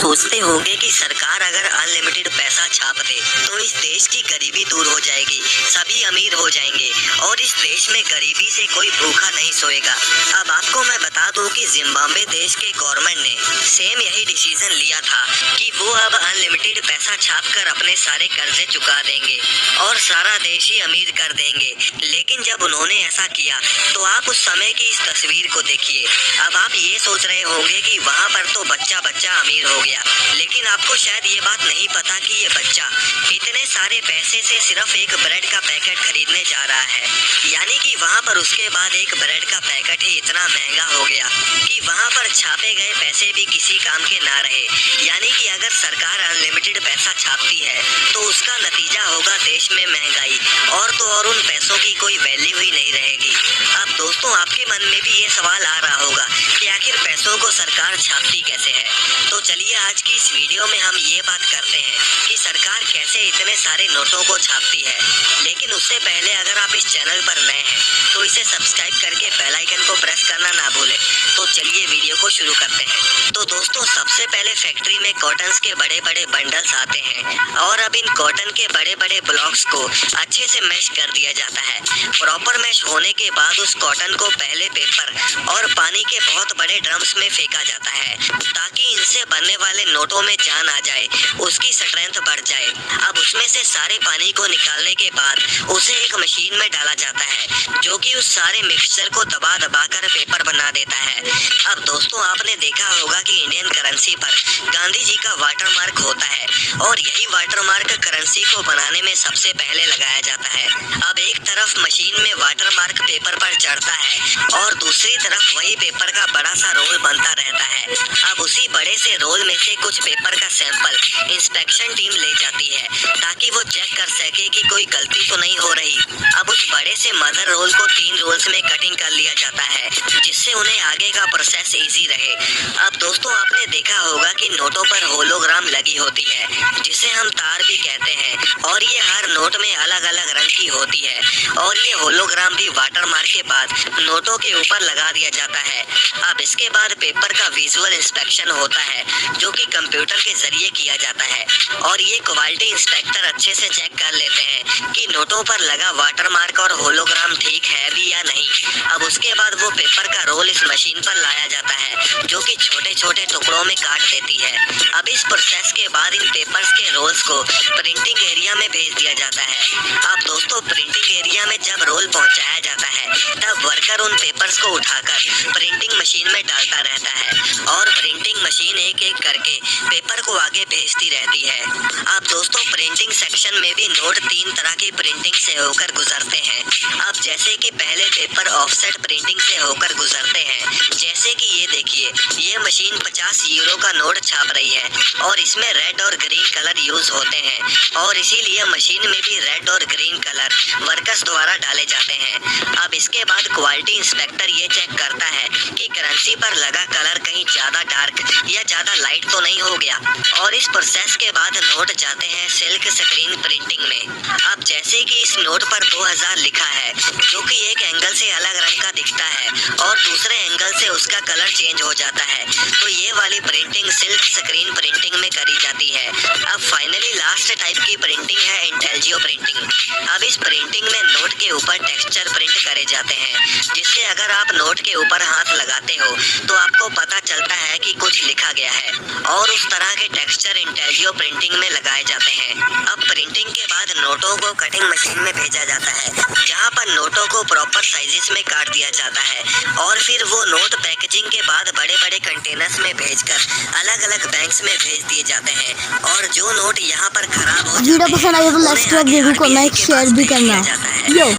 सोचते होंगे कि सरकार अगर अनलिमिटेड पैसा छाप दे तो इस देश की गरीबी दूर हो जाएगी, सभी अमीर हो जाएंगे और इस देश में गरीबी से कोई भूखा नहीं सोएगा। अब आपको मैं बता दूं कि जिम्बाब्वे देश के गवर्नमेंट ने सेम यही डिसीजन लिया था कि वो अब अनलिमिटेड पैसा छाप कर अपने सारे कर्जे चुका देंगे और सारा देश ही अमीर कर देंगे। लेकिन जब उन्होंने ऐसा किया तो आप उस समय की इस तस्वीर को देखिए। अब आप ये सोच रहे होंगे कि वहाँ पर तो बच्चा बच्चा अमीर हो गया, लेकिन आपको शायद ये बात नहीं पता कि ये बच्चा इतने सारे पैसे से सिर्फ एक ब्रेड का पैकेट खरीदने जा रहा है। यानी कि वहाँ पर उसके बाद एक ब्रेड का पैकेट ही इतना महंगा हो गया कि वहाँ पर छापे गए पैसे भी किसी काम के ना रहे। यानी कि अगर सरकार अनलिमिटेड पैसा छापती है तो उसका नतीजा होगा देश में महंगाई, और तो और उन पैसों की कोई वैल्यू ही नहीं रहेगी। अब दोस्तों आपके मन में भी ये सवाल आ रहा होगा कि आखिर पैसों को सरकार छापती कैसे है। तो चलिए आज की इस वीडियो में हम ये बात करते हैं कि सरकार कैसे इतने सारे नोटों को छापती है। लेकिन उससे पहले अगर आप इस चैनल पर नए हैं तो इसे सब्सक्राइब करके बेल आइकन को प्रेस करना ना भूलें। तो चलिए वीडियो को शुरू करते हैं। तो दोस्तों सबसे पहले फैक्ट्री में कॉटन के बड़े बड़े बंडल्स आते हैं और अब इन कॉटन के बड़े बड़े ब्लॉक्स को अच्छे से मैश कर दिया जाता है। प्रॉपर मैश होने के बाद उस कॉटन को पहले पेपर और पानी के बहुत बड़े ड्रम्स में फेंका जाता है ताकि इनसे बनने वाले नोटों में जान आ जाए, उसकी स्ट्रेंथ बढ़ जाए। अब उसमें से सारे पानी को निकालने के बाद उसे एक मशीन में डाला जाता है जो कि उस सारे मिक्सचर को दबा दबा कर पेपर बना देता है। अब दोस्तों आपने देखा होगा कि इंडियन करेंसी पर गांधी जी का वाटरमार्क होता है और यही वाटरमार्क करेंसी को बनाने में सबसे पहले लगाया जाता है। अब एक तरफ मशीन में वाटरमार्क पेपर पर चढ़ता है और दूसरी तरफ वही पेपर का बड़ा सा रोल बनता रहता है। अब उसी बड़े से रोल में से कुछ पेपर का सैंपल इंस्पेक्शन टीम ले जाती है ताकि वो चेक कर सके कि कोई गलती तो नहीं हो रही। अब उस बड़े से मदर रोल को 3 रोल्स में कटिंग कर लिया जाता है जिससे उन्हें आगे का प्रोसेस इजी रहे। अब दोस्तों आपने देखा होगा कि नोटों पर होलोग्राम लगी होती है जिसे हम तार भी कहते हैं और ये हर नोट में अलग अलग रंग की होती है और ये होलोग्राम भी वाटरमार्क के बाद नोटों के ऊपर लगा दिया जाता है। अब इसके बाद पेपर का विजुअल इंस्पेक्शन होता है जो कि कंप्यूटर के जरिए किया जाता है और ये क्वालिटी इंस्पेक्टर अच्छे से चेक कर लेते हैं कि नोटों पर लगा वाटरमार्क और होलोग्राम ठीक है भी या नहीं। अब उसके बाद वो पेपर का रोल इस मशीन पर लाया जाता है जो कि छोटे छोटे टुकड़ों में काट देती है। अब इस प्रोसेस के बाद इन पेपर्स के रोल्स को प्रिंटिंग एरिया में भेज दिया जाता है। अब दोस्तों प्रिंटिंग एरिया में जब रोल पहुंचाया जाता है तब वर्कर उन पेपर्स को उठाकर प्रिंटिंग मशीन में डालता रहता है और प्रिंटिंग मशीन एक एक करके पेपर को आगे भेजती रहती है। अब दोस्तों प्रिंटिंग सेक्शन में भी नोट 3 तरह की प्रिंटिंग से होकर गुजरते हैं। अब जैसे कि पहले पेपर ऑफसेट प्रिंटिंग से होकर गुजरते हैं, जैसे कि ये देखिए ये मशीन 50 यूरो का नोट छाप रही है और इसमें रेड और ग्रीन कलर यूज होते हैं और इसीलिए मशीन में भी रेड और ग्रीन कलर वर्कर्स द्वारा डाले जाते हैं। अब इसके बाद क्वालिटी इंस्पेक्टर ये चेक करता है कि करेंसी पर लगा कलर कहीं ज्यादा डार्क या ज्यादा लाइट तो नहीं हो गया और इस प्रोसेस के बाद नोट जाते हैं सिल्क स्क्रीन प्रिंटिंग में। अब जैसे कि इस नोट पर 2000 लिखा है जो कि एक एंगल से अलग रंग का दिखता है और दूसरे एंगल से उसका कलर चेंज हो जाता है, तो ये वाली प्रिंटिंग सिल्क स्क्रीन प्रिंटिंग में करी जाती है। अब फाइनली लास्ट टाइप की प्रिंटिंग है इंटेलियो प्रिंटिंग। अब इस प्रिंटिंग में नोट के ऊपर टेक्सचर प्रिंट करे जाते हैं जिससे अगर आप नोट के ऊपर हाथ लगाते हो तो आपको पता चलता है कि कुछ लिखा गया है और उस तरह के टेक्सचर इंटेलियो प्रिंटिंग में लगाए जाते हैं। अब प्रिंटिंग के बाद नोटों को कटिंग मशीन में भेजा जाता है जहां पर नोटों को प्रॉपर साइजेस में काट दिया जाता है और फिर वो नोट पैकेजिंग के बाद बड़े बड़े कंटेनर्स में भेजकर अलग अलग बैंक्स में भेज दिए जाते हैं और जो नोट यहाँ पर खराब हो वीडियो पसंद आए तो लाइक शेयर भी करना।